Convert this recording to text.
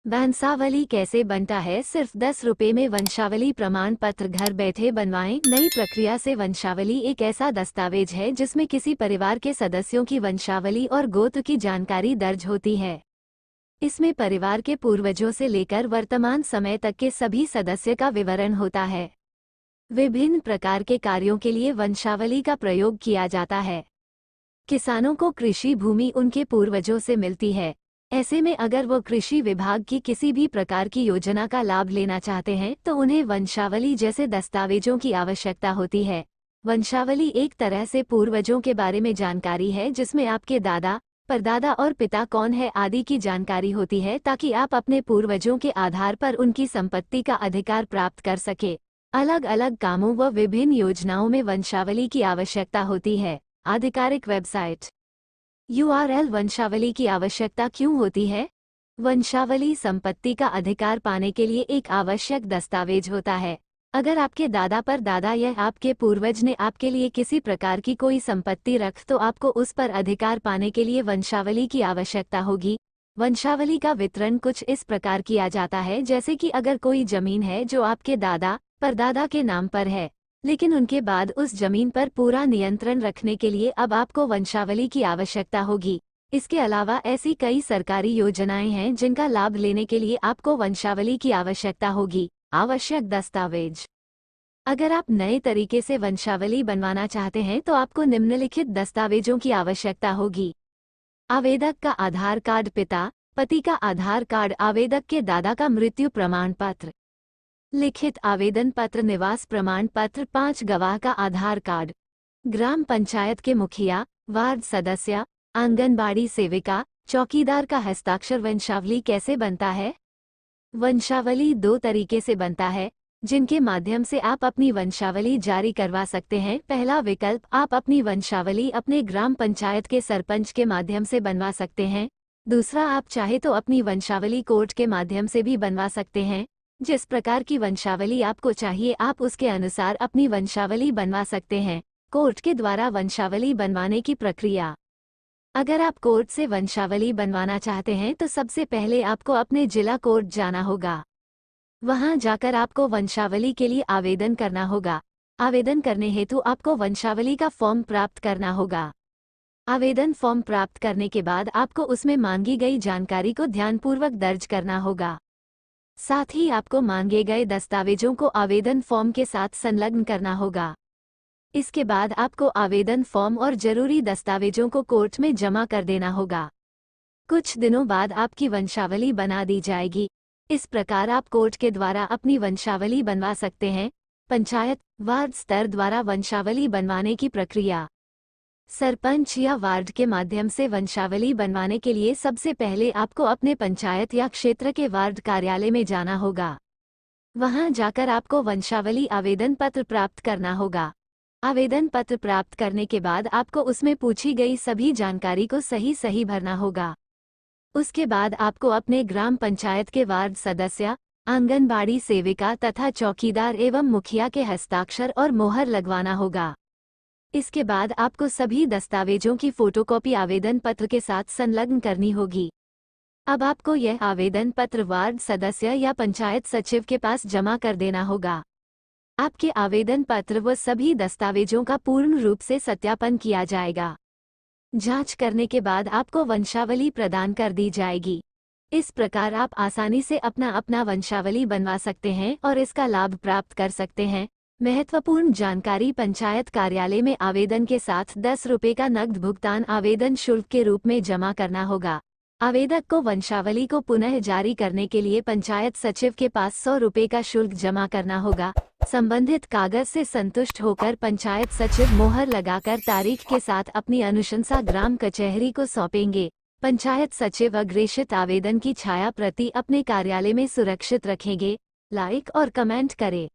वंशावली कैसे बनता है? सिर्फ 10 रुपए में वंशावली प्रमाण पत्र घर बैठे बनवाएं। नई प्रक्रिया से वंशावली एक ऐसा दस्तावेज है जिसमें किसी परिवार के सदस्यों की वंशावली और गोत्र की जानकारी दर्ज होती है। इसमें परिवार के पूर्वजों से लेकर वर्तमान समय तक के सभी सदस्य का विवरण होता है। विभिन्न प्रकार के कार्यों के लिए वंशावली का प्रयोग किया जाता है। किसानों को कृषि भूमि उनके पूर्वजों से मिलती है। ऐसे में अगर वो कृषि विभाग की किसी भी प्रकार की योजना का लाभ लेना चाहते हैं तो उन्हें वंशावली जैसे दस्तावेजों की आवश्यकता होती है। वंशावली एक तरह से पूर्वजों के बारे में जानकारी है जिसमें आपके दादा, परदादा और पिता कौन है आदि की जानकारी होती है, ताकि आप अपने पूर्वजों के आधार पर उनकी संपत्ति का अधिकार प्राप्त कर सके। अलग अलग कामों व विभिन्न योजनाओं में वंशावली की आवश्यकता होती है। आधिकारिक वेबसाइट URL वंशावली की आवश्यकता क्यों होती है? वंशावली संपत्ति का अधिकार पाने के लिए एक आवश्यक दस्तावेज होता है। अगर आपके दादा परदादा या आपके पूर्वज ने आपके लिए किसी प्रकार की कोई संपत्ति रख तो आपको उस पर अधिकार पाने के लिए वंशावली की आवश्यकता होगी। वंशावली का वितरण कुछ इस प्रकार किया जाता है, जैसे कि अगर कोई जमीन है जो आपके दादा परदादा के नाम पर है, लेकिन उनके बाद उस जमीन पर पूरा नियंत्रण रखने के लिए अब आपको वंशावली की आवश्यकता होगी। इसके अलावा ऐसी कई सरकारी योजनाएं हैं जिनका लाभ लेने के लिए आपको वंशावली की आवश्यकता होगी। आवश्यक दस्तावेज। अगर आप नए तरीके से वंशावली बनवाना चाहते हैं तो आपको निम्नलिखित दस्तावेजों की आवश्यकता होगी। आवेदक का आधार कार्ड, पति का आधार कार्ड, आवेदक के दादा का मृत्यु प्रमाण पत्र, लिखित आवेदन पत्र, निवास प्रमाण पत्र, 5 गवाह का आधार कार्ड, ग्राम पंचायत के मुखिया, वार्ड सदस्य, आंगनबाड़ी सेविका, चौकीदार का हस्ताक्षर। वंशावली कैसे बनता है? वंशावली 2 तरीके से बनता है जिनके माध्यम से आप अपनी वंशावली जारी करवा सकते हैं। पहला विकल्प, आप अपनी वंशावली अपने ग्राम पंचायत के सरपंच के माध्यम से बनवा सकते हैं। दूसरा, आप चाहे तो अपनी वंशावली कोर्ट के माध्यम से भी बनवा सकते हैं। जिस प्रकार की वंशावली आपको चाहिए आप उसके अनुसार अपनी वंशावली बनवा सकते हैं। कोर्ट के द्वारा वंशावली बनवाने की प्रक्रिया। अगर आप कोर्ट से वंशावली बनवाना चाहते हैं तो सबसे पहले आपको अपने जिला कोर्ट जाना होगा। वहां जाकर आपको वंशावली के लिए आवेदन करना होगा। आवेदन करने हेतु आपको वंशावली का फॉर्म प्राप्त करना होगा। आवेदन फॉर्म प्राप्त करने के बाद आपको उसमें मांगी गई जानकारी को ध्यानपूर्वक दर्ज करना होगा। साथ ही आपको मांगे गए दस्तावेजों को आवेदन फॉर्म के साथ संलग्न करना होगा। इसके बाद आपको आवेदन फॉर्म और जरूरी दस्तावेजों को कोर्ट में जमा कर देना होगा। कुछ दिनों बाद आपकी वंशावली बना दी जाएगी। इस प्रकार आप कोर्ट के द्वारा अपनी वंशावली बनवा सकते हैं। पंचायत, वार्ड स्तर द्वारा वंशावली बनवाने की प्रक्रिया। सरपंच या वार्ड के माध्यम से वंशावली बनवाने के लिए सबसे पहले आपको अपने पंचायत या क्षेत्र के वार्ड कार्यालय में जाना होगा। वहां जाकर आपको वंशावली आवेदन पत्र प्राप्त करना होगा। आवेदन पत्र प्राप्त करने के बाद आपको उसमें पूछी गई सभी जानकारी को सही भरना होगा। उसके बाद आपको अपने ग्राम पंचायत के वार्ड सदस्य, आंगनबाड़ी सेविका तथा चौकीदार एवं मुखिया के हस्ताक्षर और मोहर लगवाना होगा। इसके बाद आपको सभी दस्तावेजों की फोटोकॉपी आवेदन पत्र के साथ संलग्न करनी होगी। अब आपको यह आवेदन पत्र वार्ड सदस्य या पंचायत सचिव के पास जमा कर देना होगा। आपके आवेदन पत्र व सभी दस्तावेजों का पूर्ण रूप से सत्यापन किया जाएगा। जांच करने के बाद आपको वंशावली प्रदान कर दी जाएगी। इस प्रकार आप आसानी से अपना वंशावली बनवा सकते हैं और इसका लाभ प्राप्त कर सकते हैं। महत्वपूर्ण जानकारी, पंचायत कार्यालय में आवेदन के साथ 10 रुपये का नकद भुगतान आवेदन शुल्क के रूप में जमा करना होगा। आवेदक को वंशावली को पुनः जारी करने के लिए पंचायत सचिव के पास 100 रुपये का शुल्क जमा करना होगा। संबंधित कागज से संतुष्ट होकर पंचायत सचिव मोहर लगाकर तारीख के साथ अपनी अनुशंसा ग्राम कचहरी को सौंपेंगे। पंचायत सचिव अग्रेषित आवेदन की छाया प्रति अपने कार्यालय में सुरक्षित रखेंगे। लाइक और कमेंट करें।